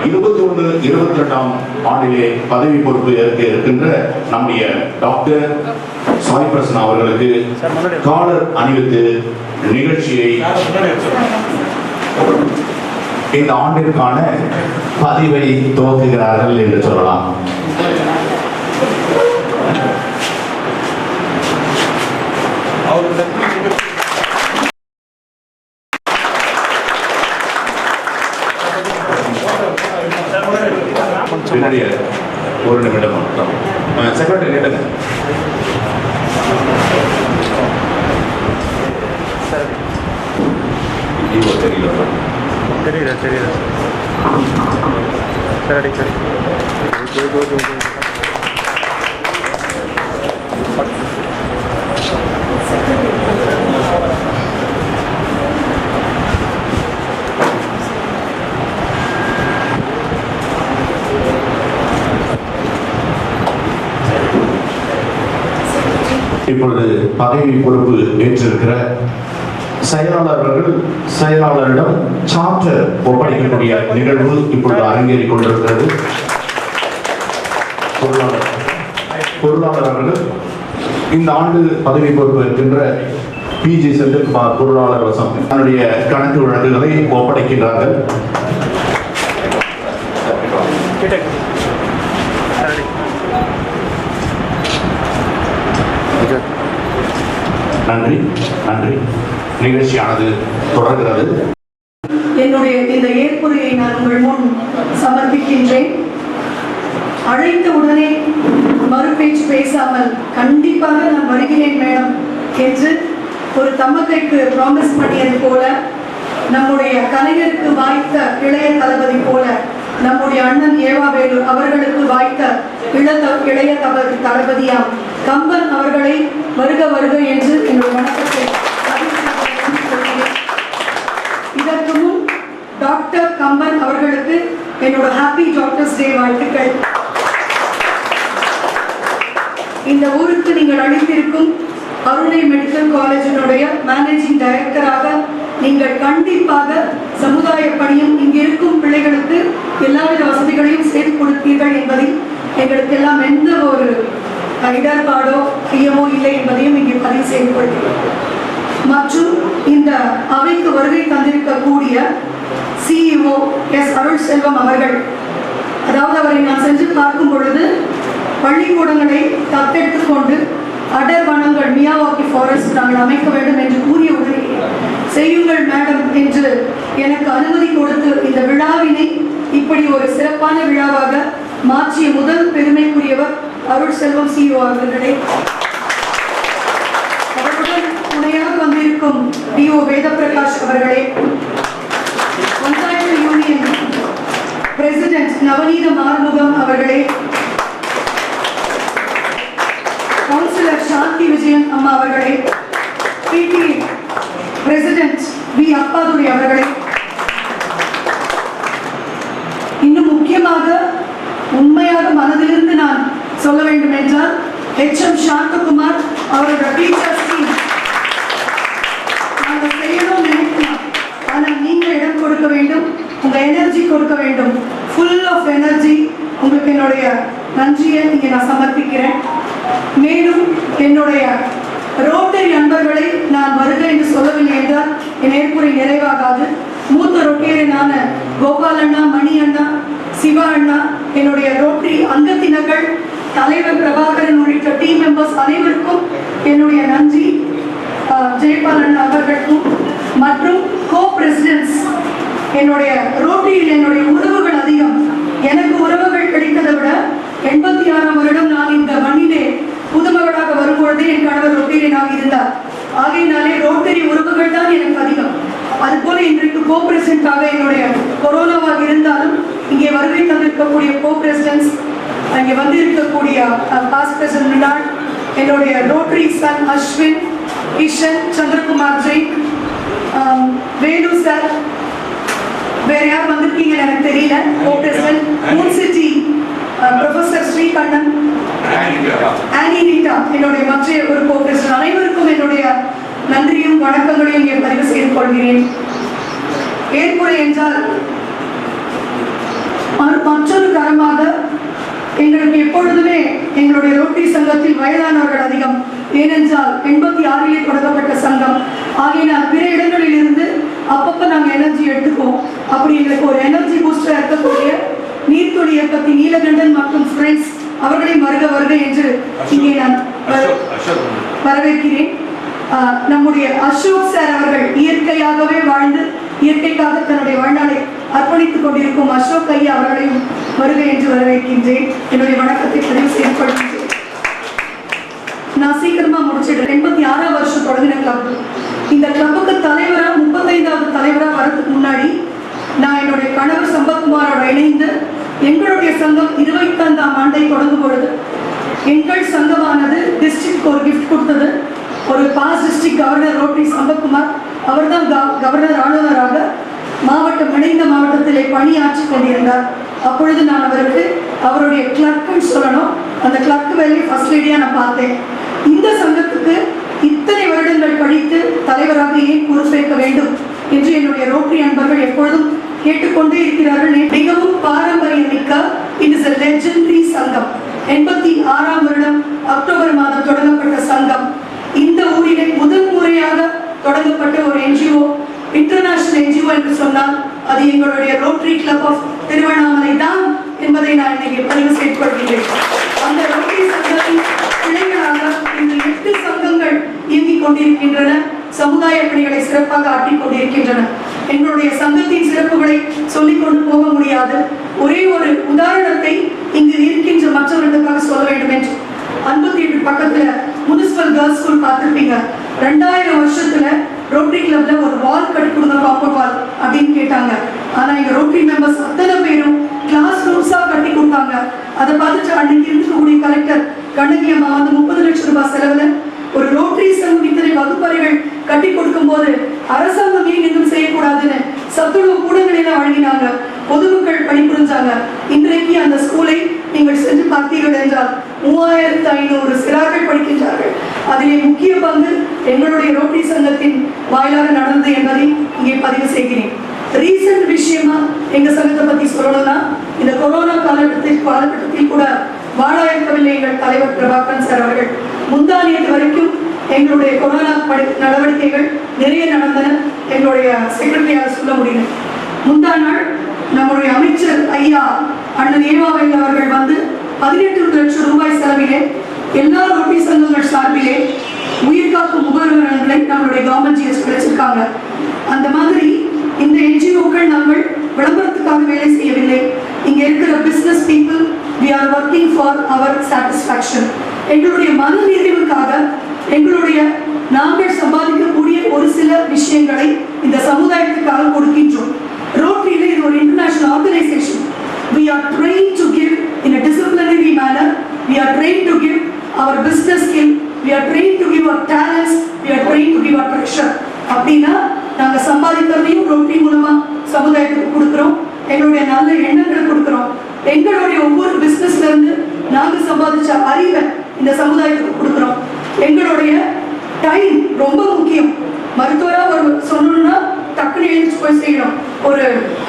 21-22 ஆண்டிலே பதவி பொறுப்பு ஏற்க இருக்கின்ற நம்முடைய டாக்டர் சாய் பிரசன்னா அவர்களுக்கு காலர் அணிவித்து நிகழ்ச்சியை இந்த ஆண்டிற்கான பதிவை துவக்குகிறார்கள் என்று சொல்லலாம். ஒரு நிமிடம் செக்ரட்டரி கேட்டது தெரியல சரி இப்பொழுது பதவி பொறுப்பு ஏற்றிருக்கிற செயலாளரிடம் சார்ட்டர் ஒப்படைக்கக்கூடிய நிகழ்வு இப்பொழுது அரங்கேறிக் கொண்டிருக்கிறது. பொருளாளர் அவர்கள் இந்த ஆண்டு பதவி பொறுப்பு இருக்கின்ற PG செந்தில்குமார் பொருளாளர் வசம் தன்னுடைய கணக்கு வழக்குகளை ஒப்படைக்கின்றார்கள். நன்றி நன்றி. நிகழ்ச்சியானது தொடர்கிறது. என்னுடைய இந்த ஏற்புரையை நான் உங்கள் முன் சமர்ப்பிக்கின்றேன். அழைத்த உடனே மறுபேச்சு பேசாமல் கண்டிப்பாக நான் வருகிறேன் மேடம் என்று ஒரு தமக்கைக்கு ப்ராமிஸ் பண்ணியது போல, நம்முடைய கலைஞருக்கு வாய்த்த இளைய தளபதி போல நம்முடைய அண்ணன் ஏவாவேலு அவர்களுக்கு வாய்த்த இளைய தளபதியாம் கம்பன் அவர்களை வருக வருக என்று என்னுடைய வணக்கத்தை இதற்கு முன் டாக்டர் கம்பன் அவர்களுக்கு என்னோட ஹாப்பி டாக்டர்ஸ் டே வாழ்த்துக்கள். இந்த ஊருக்கு நீங்கள் அளித்திருக்கும் அருணை மெடிக்கல் காலேஜினுடைய மேனேஜிங் டைரக்டராக நீங்கள் கண்டிப்பாக சமுதாய பணியும் இங்கு இருக்கும் பிள்ளைகளுக்கு எல்லாவித வசதிகளையும் செய்து கொடுத்தீர்கள் என்பதில் எங்களுக்கு எல்லாம் எந்த ஒரு இடர்பாடோ ஐயமோ இல்லை என்பதையும் இங்கே பதிவு செய்து கொள்கிறோம். மற்றும் இந்த அவைக்கு வருகை தந்திருக்கக்கூடிய CEO எஸ் அருள் செல்வம் அவர்கள், அதாவது அவரை நான் சென்று பார்க்கும் பொழுது பள்ளிக்கூடங்களை தத்தெடுத்துக் கொண்டு அடர் வனங்கள் மியாவாக்கி ஃபாரஸ்ட் நாங்கள் அமைக்க வேண்டும் என்று கூறிய உடனே செய்யுங்கள் மேடம் என்று எனக்கு அனுமதி கொடுத்து இந்த விழாவினை இப்படி ஒரு சிறப்பான விழாவாக மாற்றிய முதல் பெருமைக்குரியவர் அருள் செல்வம் CEO அவர்களே. அவருடன் துணையாக வந்திருக்கும் DO வேதபிரகாஷ் அவர்களே, பஞ்சாயத்து யூனியன் பிரசிடென்ட் நவநீத மார்முகம் அவர்களே, கவுன்சிலர் சாந்தி விஜயன் அம்மா அவர்களே, PTA பிரசிடென்ட் வி அப்பாதுரை அவர்களே, இன்னும் முக்கியமாக உண்மையாக மனதிலிருந்து நான் சொல்ல வேண்டும் என்றால் HM சாந்தகுமார் அவரோட டீச்சர்ஸ் டீம், நாங்கள் செய்யணும் நினைக்கலாம், ஆனால் நீங்க இடம் கொடுக்க வேண்டும், உங்க எனர்ஜி கொடுக்க வேண்டும். Full of energy. உங்களுக்கு என்னுடைய நன்றியை இங்கே நான் சமர்ப்பிக்கிறேன். மேலும் என்னுடைய ரோட்டரி நண்பர்களை நான் வருக என்று சொல்லவில்லை என்றால் என் ஏற்புரை நிறைவாகாது. மூத்த ரோட்டரியனான கோபால் அண்ணா, மணி அண்ணா, சிவா அண்ணா, என்னுடைய ரோட்டரி அங்கத்தினர்கள், தலைவர் பிரபாகரன் உள்ளிட்ட டீம் மெம்பர்ஸ் அனைவருக்கும் என்னுடைய நன்றி. ஜெயபால் அண்ணா அவர்களுக்கும் மற்றும் கோ பிரசிடென்ட்ஸ், என்னுடைய ரோட்டரியில் என்னுடைய உறவுகள் அதிகம். எனக்கு உறவுகள் கிடைத்ததை விட 86ஆம் வருடம் நான் இந்த மண்ணிலே புதுமகளாக வரும்பொழுதே என் கணவர் ரோட்டரியனாக இருந்தார். ஆகையினாலே ரோட்டரி உறவுகள் தான் எனக்கு அதிகம். அதுபோல இன்றைக்கு கோ பிரசிடென்டாக என்னுடைய கொரோனாவாக இருந்தாலும் இங்கே வருகை தந்திருக்கக்கூடிய கோ பிரசிடென்ட்ஸ், இங்கே வந்திருக்கக்கூடிய பாஸ்ட் பிரசிடென்ட், என்னுடைய ரோட்டரி சன் அஸ்வின், கிஷன், சந்திரகுமார் ஜெயின், வேணு சார், வேற யார் வந்திருக்கீங்கன்னு எனக்கு தெரியல. கோ president Moon city professor Srikannan, ஆனி ரீட்டா, என்னுடைய மற்ற ஒரு கோ பிரசிடென்ட், அனைவருக்கும் என்னுடைய நன்றியும் வணக்கங்களையும் இங்கே பதிவு செய்து கொள்கிறேன். ஏற்புரை என்றால் மற்றொரு கரமாக எங்களுக்கு எப்பொழுதுமே எங்களுடைய ரோட்டரி சங்கத்தில் வயதானவர்கள் அதிகம். ஏனென்றால் 86 தொடங்கப்பட்ட சங்கம் ஆகையினால் பிற இடங்களில் இருந்து அப்பப்போ நாங்கள் எனர்ஜி எடுத்துக்குவோம். அப்படி எங்களுக்கு ஒரு எனர்ஜி பூஸ்டர் இருக்கக்கூடிய நீர்த்துளி இயக்கத்தின் நீலகண்டன் மற்றும் ஃப்ரெண்ட்ஸ் அவர்களை வருக வருக என்று இங்கே நான் வரவேற்கிறேன். நம்முடைய அசோக் சார் அவர்கள் இயற்கையாகவே வாழ்ந்து இயற்கைக்காக தன்னுடைய வாழ்நாளை அர்ப்பணித்துக் கொண்டிருக்கும் அசோக் ஐயா அவர்களையும் வருக என்று வரவேற்கின்றேன். என்னுடைய வணக்கத்தை பதிவு செய்யப்படுகின்றேன். நான் சீக்கிரமா முடிச்சிடுறேன். 86 வருஷம் தொடங்கின கிளப். இந்த கிளப்புக்கு தலைவரா 35வது தலைவரா வரதுக்கு முன்னாடி நான் என்னுடைய கணவர் சம்பத்குமாரோட இணைந்து எங்களுடைய சங்கம் 25ஆம் ஆண்டை தொடங்கும் பொழுது எங்கள் சங்கமானது டிஸ்ட்ரிக்ட் ஒரு கிஃப்ட் கொடுத்தது. ஒரு past district governor Rotary Sampathkumar அவர் தான் கவர்னர் ஆளுநராக மாவட்டம் இணைந்த மாவட்டத்திலே பணியாற்றி கொண்டிருந்தார். அப்பொழுது நான் அவருக்கு அவருடைய கிளர்க்குன்னு சொல்லணும், அந்த கிளர்க்கு வேலையை ஃபர்ஸ்ட் லேடியா நான் பார்த்தேன். இந்த சங்கத்துக்கு இத்தனை வருடங்கள் கழித்து தலைவராக ஏன் பொறுப்பேற்க வேண்டும் என்று என்னுடைய ரோட்டரி அன்பர்கள் எப்பொழுதும் கேட்டுக்கொண்டே இருக்கிறார்கள். மிகவும் பாரம்பரியமிக்க இட் இஸ் a legendary சங்கம். 86ஆம் வருடம் அக்டோபர் மாதம் தொடங்கப்பட்ட சங்கம். இந்த ஊரிலே முதல் முறையாக தொடங்கப்பட்ட ஒரு என்ஜிஓ, இன்டர்நேஷனல் என்ஜிஓ என்று சொன்னால் அது எங்களுடைய ரோட்டரி கிளப் ஆஃப் திருவண்ணாமலை தான் என்பதை நான் இன்னைக்கு பதிவு செய்து கொள்கிறேன். அந்த ரோட்டரி சங்கத்தின் கிளைகளாக இன்று 8 சங்கங்கள் இயங்கிக் கொண்டிருக்கின்றன. சமுதாய பணிகளை சிறப்பாக ஆற்றிக் கொண்டிருக்கின்றன. எங்களுடைய சங்கத்தின் சிறப்புகளை சொல்லிக் கொண்டு போக முடியாது. ஒரே ஒரு உதாரணத்தை இங்கு இருக்கின்ற மற்றவர்களுக்காக சொல்ல வேண்டும் என்று 58 பக்கத்துல முனிசிபல் கேர்ள்ஸ் ஸ்கூல் பார்த்திருப்பீங்க. 2000 வருஷத்துல ரோட்டரி கிளப்ல ஒரு வால் கட்டி கொடுங்க, காம்பவுண்ட் வால் அப்படின்னு கேட்டாங்க. ஆனா எங்க ரோட்டரி மெம்பர்ஸ் அத்தனை பேரும் கிளாஸ் ரூம்ஸா கட்டி கொடுத்தாங்க. அதை பார்த்துட்டு அன்னைக்கு இருக்கக்கூடிய கலெக்டர் கண்ணகி அம்மா வந்து 30 லட்சம் ரூபாய் செலவுல ஒரு ரோட்டரி சங்கம் இத்தனை வகுப்பறைகள் கட்டி கொடுக்கும் போது அரசாங்கம் ஏன் இன்னும் செய்யக்கூடாதுன்னு சத்துணவு கூடங்களெல்லாம் வழங்கினாங்க. பொதுமக்கள் பணிபுரிஞ்சாங்க. இன்றைக்கு அந்த ஸ்கூலை நீங்கள் சென்று பார்த்தீர்கள் என்றால் 3500 சிறார்கள் படிக்கின்றார்கள். அதிலே முக்கிய பங்கு எங்களுடைய ரோட்டரி சங்கத்தின் வாயிலாக நடந்தது என்பதை இங்கே பதிவு செய்கிறேன். ரீசன்ட் விஷயமா எங்க சங்கத்தை பத்தி சொல்லணும்னா, இந்த கொரோனா காலகட்டத்தில் கூட வாழ இருக்கவில்லை எங்கள் தலைவர் பிரபாகரன் சார் அவர்கள். முந்தானியத்து வரைக்கும் எங்களுடைய கொரோனா நடவடிக்கைகள் நிறைய நடந்தன. எங்களுடைய செக்ரட்டரியாக சொல்ல முடியும். முந்தா நாள் நம்முடைய அமைச்சர் ஐயா அண்ணன் ஏவாவையில் அவர்கள் வந்து 18 லட்சம் ரூபாய் செலவிலே எல்லா ரோட்டரி சங்கங்கள் சார்பிலே உயிர்காக்கும் உபகரணங்களை நம்மளுடைய கவர்மெண்ட் ஜிஎஸ் கிடைச்சிருக்காங்க. அந்த மாதிரி இந்த என்ஜிஓக்கள் நாங்கள் விளம்பரத்துக்காக வேலை செய்யவில்லை. இங்க இருக்கிற business people we are working for our satisfaction. எங்களுடைய மன நிறைவுக்காக எங்களுடைய நாங்கள் சம்பாதிக்கக்கூடிய ஒரு சில விஷயங்களை இந்த சமுதாயத்துக்காக கொடுக்கின்றோம். ரோட்டரியில இது ஒரு international organisation. We are trained to give in a disciplinary manner. We are trained to give our business skill. We are trained to give our talents. We are trained to give our treasure. அப்படின்னா நாங்க சம்பாதிக்கிறதையும் rotary மூலமா சமுதாயத்துக்கு கொடுக்கிறோம். எங்களுடைய நல்ல எண்ணங்களை கொடுக்கிறோம். எங்களுடைய ஒவ்வொரு பிசினஸ்ல இருந்து நாங்க சம்பாதிச்ச அறிவை இந்த சமுதாயத்துக்கு கொடுக்கிறோம். எங்களுடைய டைம் ரொம்ப முக்கியம். மருத்துவரா ஒரு சொல்லணும்னா டக்குனு எழுந்து போய் செய்யணும். ஒரு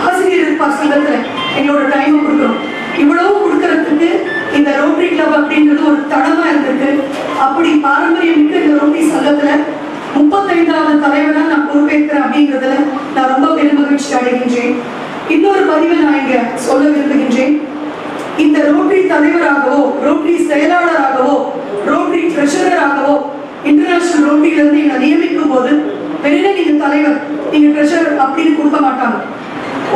ஆசிரியர் இருப்பார் சங்கத்துல, எங்களோட டைமை கொடுக்கிறோம். இவ்வளவு கொடுக்கறதுக்கு இந்த ரோட்டரி கிளப் அப்படின்றது ஒரு தடமா இருந்திருக்கு. அப்படி பாரம்பரியம் மிக்க இந்த ரோட்டரி சங்கத்துல 35வது தலைவரா நான் பொறுப்பேற்கிறேன் அப்படிங்கிறதுல நான் ரொம்ப பெருமகிழ்ச்சி அடைகின்றேன். இன்னொரு பதிவை நான் இங்க சொல்ல விரும்புகின்றேன். இந்த ரோட்டரி தலைவராகவோ, ரோட்டரி செயலாளராகவோ, ரோட்டரி ட்ரெஷரராகவோ இன்டர்நேஷனல் ரோட்டரியில இருந்து எங்களை நியமிக்கும் போது வெளியில நீங்க தலைவர், நீங்க ட்ரெஷரர் அப்படின்னு கொடுக்க மாட்டாங்க.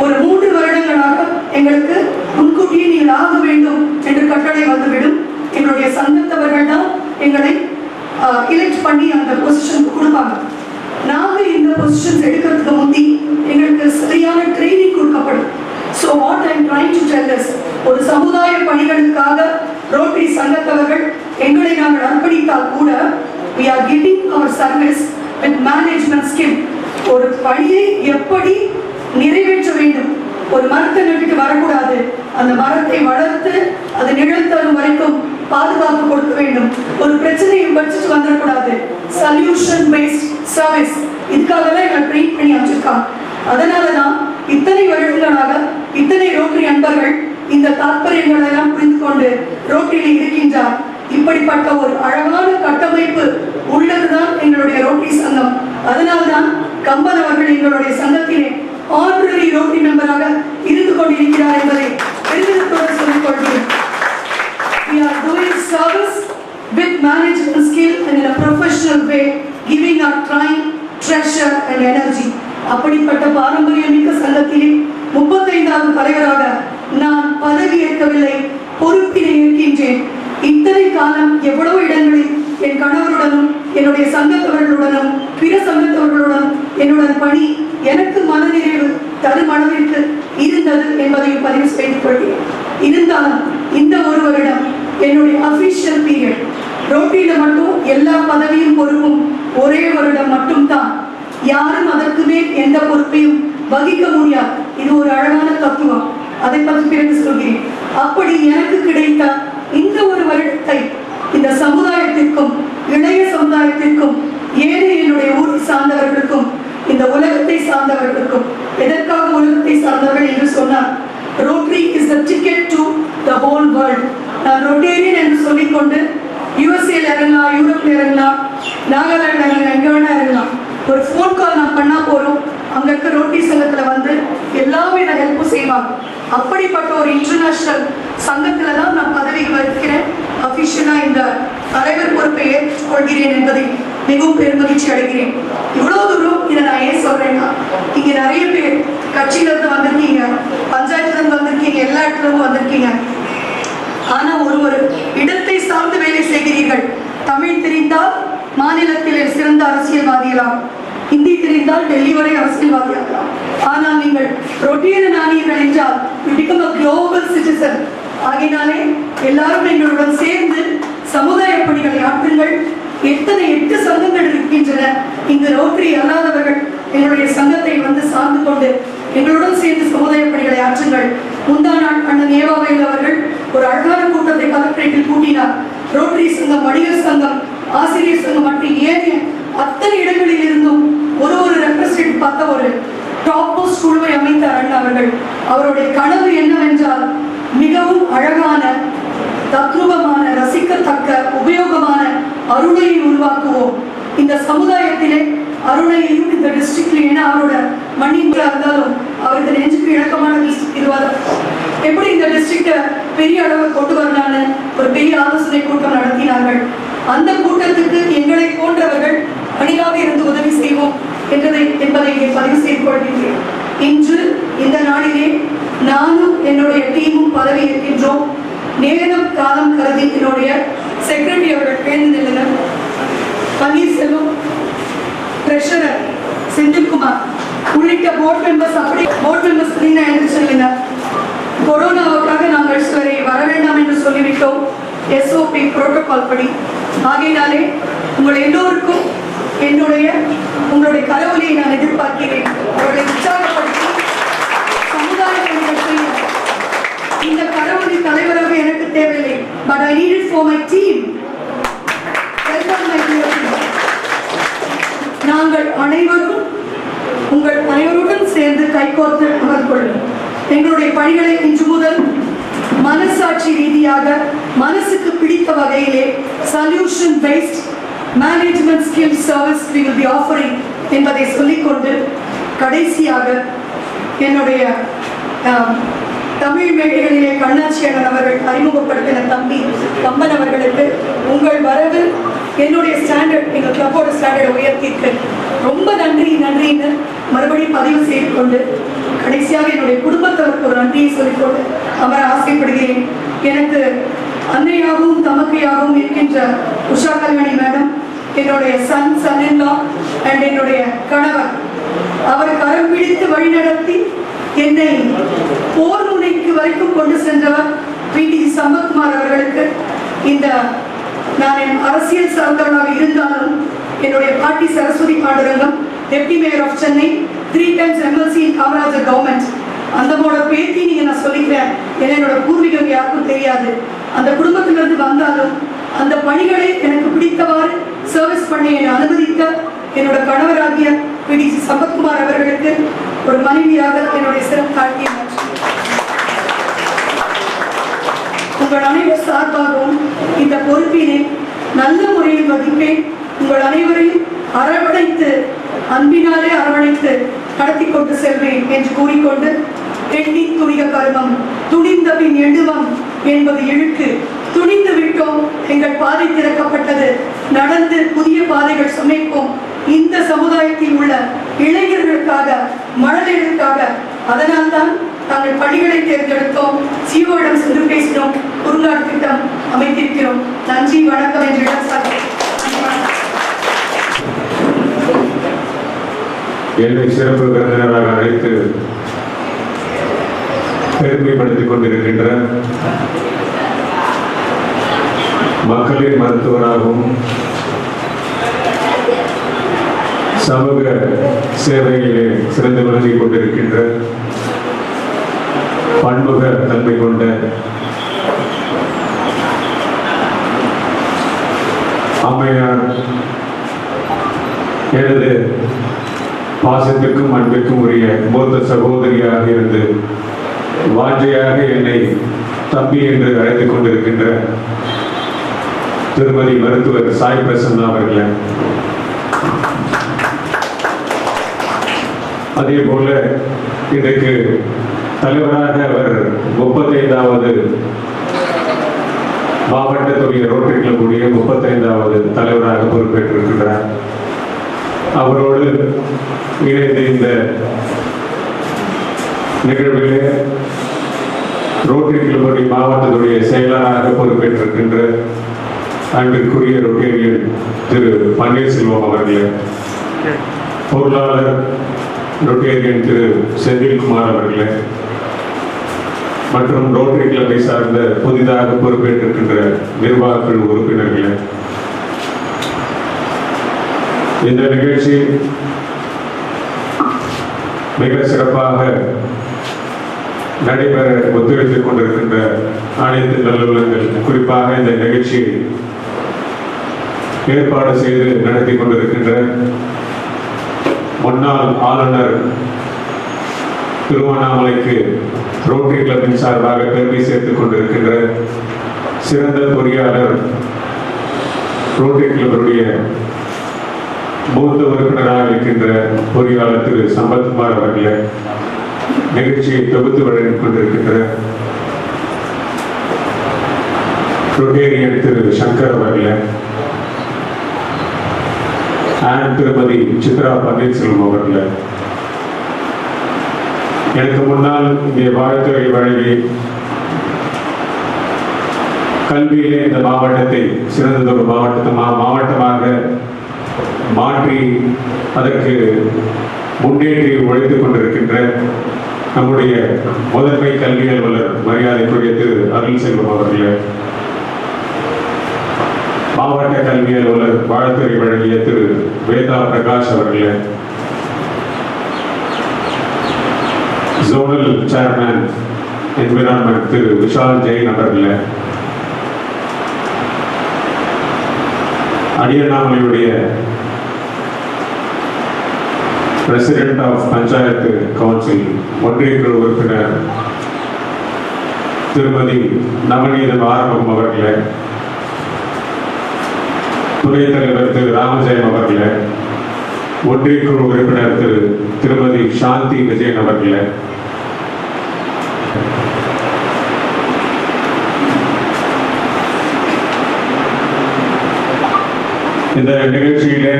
ஒரு 3 வருடங்களாக எங்களுக்கு முன்கூட்டியே நீங்கள் ஆக வேண்டும் என்று கட்டளை வந்துவிடும். எங்களுடைய சங்கத்தவர்கள் தான் எங்களை எலெக்ட் பண்ணி அந்த பொசிஷனுக்கு கொடுப்பாங்க. நாங்க இந்த பொசிஷன்ஸ் எடுக்கிறதுக்கு முந்தி எங்களுக்கு சரியான ட்ரைனிங் கொடுக்கப்படும். So what I am trying to tell is, ஒரு சமுதாய பணிகளுக்காக ரோட்டரி சங்கத்தவர்கள் எங்களை நாங்கள் அர்ப்பணித்தால் கூட we are giving our service with management skill. ஒரு பணியை எப்படி நிறைவேற்ற வேண்டும், ஒரு மரத்தை நட்டுட்டு வரக்கூடாது, அந்த மரத்தை வளர்த்து அது நிழல் தரும் வரைக்கும் பாதுகாப்பு கொடுக்க வேண்டும். ஒரு பிரச்சனையை வச்சுட்டு வந்துடக்கூடாது. சொல்யூஷன் பேஸ்ட் சர்வீஸ், இதுக்காக தான் எங்களை ட்ரெயின் பண்ணி அமைச்சிருக்காங்க. அதனாலதான் இத்தனை வருடங்களாக இத்தனை ரோட்டரி அன்பர்கள் இந்த தாற்பயங்களை எல்லாம் புரிந்து கொண்டு ரோட்டரியில் இருக்கின்றார். இப்படிப்பட்ட ஒரு அழகான கட்டமைப்பு உள்ளதுதான் எங்களுடைய ரோட்டரி சங்கம். அதனால்தான் கம்பன் அவர்கள் எங்களுடைய சங்கத்திலே ஆனரரி ரோட்டரி மெம்பராக இருந்து கொண்டிருக்கிறார் என்பதை பெருமிதத்தோடு சொல்லிக் கொள்கிறேன். We are doing service with management skill and in a professional way, giving our time, treasure and energy. அப்படிப்பட்ட பாரம்பரியமிக்க சங்கத்திலே 35வது தலைவராக நான் பதவி ஏற்கவில்லை, பொறுப்பினை ஏற்கின்றேன். இத்தனை காலம் எவ்வளவு இடங்களில் என் கணவருடனும் என்னுடைய சங்கத்தவர்களுடனும் பிற சங்கத்தவர்களுடனும் என்னுடன் பணி எனக்கு மனநிறைவு தரும் அளவிற்கு இருந்தது என்பதையும் பதிவு செய்து கொள்கிறேன். இருந்தாலும் இந்த ஒரு வருடம் என்னுடைய அபிஷியல் பீரியட் ரோட்டரியில மட்டும் எல்லா பதவியும் பொறுப்பும் ஒரே வருடம் மட்டும்தான். யாரும் அதற்கு மேல் எந்த பொறுப்பையும் வகிக்க முடியாது. இது ஒரு அழகான தத்துவம், அதை பற்றி பிறகு சொல்கிறேன். அப்படி எனக்கு கிடைத்த இந்த ஒரு வருடத்தை இந்த சமுதாயத்திற்கும் இளைய சமுதாயத்திற்கும் ஏழை என்னுடைய ஊரை சார்ந்தவர்களுக்கும் இந்த உலகத்தை சார்ந்தவர்களுக்கும், எதற்காக உலகத்தை சார்ந்தவர்கள் என்று சொன்னார், rotary is the ticket to the whole world. நான் ரொட்டேரியன் என்று சொல்லிக்கொண்டு யூஎஸ்ஏல இறங்கலாம், யூரோப்ல இறங்கலாம், நாகாலாந்து இறங்கலாம், எங்க வேணா இறங்கலாம். ஒரு ஃபோன் கால் நான் பண்ணா போறோம், அங்க இருக்க ரோட்டரி சங்கத்துல வந்து எல்லாமே நான் ஹெல்ப் செய்வாங்க. அப்படிப்பட்ட ஒரு இன்டர்நேஷனல் சங்கத்துல தான் நான் பதவிக்கு வருகிறேன். அபிஷியலா இந்த தலைவர் பொறுப்பை ஏற்றுக்கொள்கிறேன் என்பதை மிகவும் பெருமகிழ்ச்சி அடைகிறேன். இவ்வளவு தூரம் இதை நான் ஏன் சொல்றேன்னா, இங்க நிறைய பேர் கட்சியில இருந்து வந்திருக்கீங்க, பஞ்சாயத்துல இருந்து வந்திருக்கீங்க, எல்லா இடத்துல இருந்து வந்திருக்கீங்க. ஆனா ஒரு இடத்தை சார்ந்து வேலை செய்கிறீர்கள். தமிழ் தெரிந்தால் மாநிலத்தில் சிறந்த அரசியல்வாதிகளாம், ஹிந்தி தெரிந்தால் டெல்லி வரை அரசியல்வாதியாகலாம். ஆனால் நீங்கள் ரொட்டேரியன் ஆனீர்கள் என்றால் you become a global citizen. ஆகையினாலே எல்லாரும் எங்களுடன் சேர்ந்து சமுதாய பணிகளை ஆற்றுங்கள். எத்தனை 8 சங்கங்கள் இருக்கின்றன. இங்கு ரோட்டரி அல்லாதவர்கள் எங்களுடைய சங்கத்தை வந்து சார்ந்து கொண்டு எங்களுடன் சேர்ந்து சமுதாய பணிகளை ஆற்றுங்கள். முந்தா நாள் அண்ணன் ஏவாவையில் அவர்கள் ஒரு அழகான கூட்டத்தை கலெக்டரேட்டில் கூட்டினார். ரோட்டரி சங்கம், வணிகர் சங்கம், ஆசிரியர் சங்கம் மற்றும் ஏனைய அத்தனை இடங்களில் இருந்தும் ஒரு ரெப்ரசன்டேட்டிவ் பார்த்த ஒரு டாப் மோஸ்ட் குழுவை அமைத்தார் அண்ணா அவர்கள். அவருடைய கனவு என்னவென்றால், மிகவும் அழகான, தத்ரூபமான, ரசிக்கத்தக்க, உபயோகமான அருணையை உருவாக்குவோம். இந்த சமுதாயத்திலே அருணையையும் இந்த டிஸ்ட்ரிக்ட்ல, ஏன்னா அவரோட மண்ணின்றா இருந்தாலும் அவருக்கு நெஞ்சுக்கு இணக்கமான டிஸ்ட்ரிக்ட் இதுவாக எப்படி இந்த டிஸ்ட்ரிக்ட பெரிய அளவு கொண்டு வரலான்னு ஒரு பெரிய ஆலோசனை கூட்டம் நடத்தினார்கள். அந்த கூட்டத்துக்கு எங்களை போன்றவர்கள் அணிலாக இருந்து உதவி செய்வோம் என்பதை இங்கே பதிவு செய்து கொள்கின்றேன். இன்று இந்த நாளிலே நானும் என்னுடைய டீமும் பதவி ஏற்கின்றோம். நேரம் காலம் கருதி என்னுடைய செக்ரட்டரி அவர்கள் பேருந்து பன்னீர்செல்வம், ட்ரெஷரர் செந்தில்குமார் உள்ளிட்ட போர்ட் மெம்பர்ஸ், அப்படி போர்ட் மெம்பர்ஸ் எழுதி சொல்லுங்க. கொரோனாவுக்காக நாங்கள் சிலரை வர வேண்டாம் என்று சொல்லிவிட்டோம், SOP புரோட்டோகால் படி. ஆகையினாலே உங்கள் எல்லோருக்கும் உங்களுடைய கரவொலியை நான் எதிர்பார்க்கிறேன். அவர்களை உற்சாகப்படுத்தி சமுதாய பணிகள் செய்ய இந்த கரவொலி தலைவராக எனக்கு தேவையில்லை. But I need it for my team. Welcome my dear team. நாங்கள் அனைவரும் உங்கள் அனைவருடன் சேர்ந்து கைகோர்த்து அமர்கொள்ளும். எங்களுடைய பணிகளை இன்று முதல் மனசாட்சி ரீதியாக, மனசுக்கு பிடித்த வகையிலே solution based management skill service we will be offering என்பதை சொல்லிக்கொண்டு, கடைசியாக என்னுடைய தமிழ் மேடைகளிலே கண்ணாட்சி அண்ணன் அவர்கள் அறிமுகப்படுத்தின தம்பி கம்பன் அவர்களுக்கு உங்கள் வரவு என்னுடைய ஸ்டாண்டர்ட், எங்கள் கிளப்போட ஸ்டாண்டர்டை உயர்த்திற்கு ரொம்ப நன்றின்னு மறுபடியும் பதிவு செய்து கொண்டு, கடைசியாக என்னுடைய குடும்பத்தவருக்கு ஒரு நன்றியை சொல்லிக்கொண்டு அமர ஆசைப்படுகிறேன். எனக்கு அன்னையாகவும் தமக்கையாகவும் இருக்கின்ற உஷா கல்யாணி மேடம், என்னுடைய சன்-இன்-லா அண்ட் என்னுடைய கணவர், அவர் கரம் பிடித்து வழிநடத்தி என்னை போர் முனைக்கு வரைக்கும் கொண்டு சென்றவர் PT சம்பத்குமார் அவர்களுக்கு, இந்த நான் என் அரசியல் சார்ந்தவனாக இருந்தாலும் என்னுடைய பாட்டி Saraswathi Pandurangam, deputy mayor of Chennai, 3 times MLC in Kamarajar government, அந்தமோட பேத்தி நீங்க நான் சொல்லிக்கிறேன். ஏன்னா என்னோட பூர்வீகம் யாருக்கும் தெரியாது. அந்த குடும்பத்திலிருந்து வந்தாலும் அந்த பணிகளை எனக்கு பிடித்தவாறு சர்வீஸ் பண்ண என்னை அனுமதித்த என்னோட கணவராகிய PT சம்பத்குமார் அவர்களுக்கு ஒரு மனைவியாக என்னுடைய சிறப்பு தாழ்த்திய உங்கள் அனைவர் சார்பாகவும் இந்த பொறுப்பினை நல்ல முறையில் வகிப்பேன். உங்கள் அனைவரையும் அரவணைத்து அன்பினாலே அரவணைத்து கடத்தி கொண்டு செல்வேன் என்று கூறிக்கொண்டு, எண்ணி துணிக கர்மம் துணிந்த பின் எண்ணுவம் என்பது இழுக்கு. துணிந்து விட்டோம், எங்கள் பாதை திறக்கப்பட்டது, நடந்து புதிய பாதைகள் சமைப்போம். இந்த சமுதாயத்தில் உள்ள இளைஞர்களுக்காக, மழலைகளுக்காக. அதனால்தான் நாங்கள் பள்ளிகளை தேர்ந்தெடுத்தோம், சிஓவிடம் சென்று பேசினோம், குறுங்காடு திட்டம் அமைத்திருக்கிறோம். நன்றி, வணக்கம் என்று என்னை சிறப்பு விருந்தினராக அழைத்து பெருமைப்படுத்திக் கொண்டிருக்கின்ற மக்களின் மருத்துவராகவும் சமூக சேவையிலே சிறந்து விளங்கிக் கொண்டிருக்கின்ற பன்முக தன்மை கொண்ட அம்மையார், எனது பாசத்திற்கும் அன்பிற்கும் உரிய மூத்த சகோதரியாக இருந்து வாஞ்சையாக என்னை தம்பி என்று அழைத்துக் கொண்டிருக்கின்ற திருமதி மருத்துவர் சாய் பிரசன்னா அவர்களே, அதே போல இன்றைக்கு தலைவராக அவர் 35வது மாவட்டத்துடைய ரோட்டரி கிளப்புடைய 35வது தலைவராக பொறுப்பேற்றிருக்கின்றார். அவரோடு இணைந்து இந்த நிகழ்விலே ரோட்டரி கிளப்புடைய மாவட்டத்துடைய செயலாளராக பொறுப்பேற்றிருக்கின்ற அன்பிற்குரிய ரொட்டேரியன் திரு பன்னீர்செல்வம் அவர்களே, பொருளாளர் ரொட்டேரியன் திரு செந்தில்குமார் அவர்களே, மற்றும் ரோட்டரி கிளப்பை சார்ந்த புதிதாக பொறுப்பேற்றிருக்கின்ற நிர்வாக குழு உறுப்பினர்களே, இந்த நிகழ்ச்சி மிக சிறப்பாக நடைபெற ஒத்துழைத்துக் கொண்டிருக்கின்ற அனைத்து நல்லுள்ளங்கள், குறிப்பாக இந்த நிகழ்ச்சியை ஏற்பாடு செய்து நடத்தி கொண்டிருக்கின்ற முன்னாள் ஆளுநர் திருவண்ணாமலைக்கு ரோட்டரி கிளப்பின் சார்பாக பெருமை சேர்த்துக் கொண்டிருக்கின்ற சிறந்த பொறியாளர் ரோட்டரி கிளப்புடைய மூத்த உறுப்பினராக இருக்கின்ற பொறியாளர் திரு சம்பத்குமார் அவர்களே, நிகழ்ச்சியை தொகுத்து வழங்கிக் கொண்டிருக்கின்ற ரொட்டேரியன் திரு சங்கர் அவர்களே, திருமதி சித்ரா பன்னீர்செல்வம் அவர்களே, எனக்கு முன்னால் இங்கே வாழ்த்துறை வழங்கி கல்வியிலே இந்த மாவட்டத்தை சிறந்ததொரு மாவட்டமாக மாற்றி அதற்கு முன்னேற்றி உழைத்துக் கொண்டிருக்கின்ற நம்முடைய முதன்மை கல்வி அலுவலர் மரியாதைக்குரிய திரு அருள் செல்வம் அவர்களே, மாவட்ட கல்வி அலுவலர் வாழ்த்துறை வழங்கிய திரு வேதா பிரகாஷ் அவர்களே, ஜோனல் சேர்மன் என்விரான்மெண்ட் திரு விஷால் ஜெயின் அவர்களே, அடியண்ணாமலையுடைய பிரசிடென்ட் ஆஃப் பஞ்சாயத்து கவுன்சில் ஒன்றிய குழு உறுப்பினர் திருமதி நவநீதம் ஆரம்பம் அவர்களே, துணைத் தலைவர் திரு ராமஜெயம் அவர்களே, ஒன்றிய குழு உறுப்பினர் திருமதி சாந்தி விஜயன் அவர்களே, இந்த நிகழ்ச்சியிலே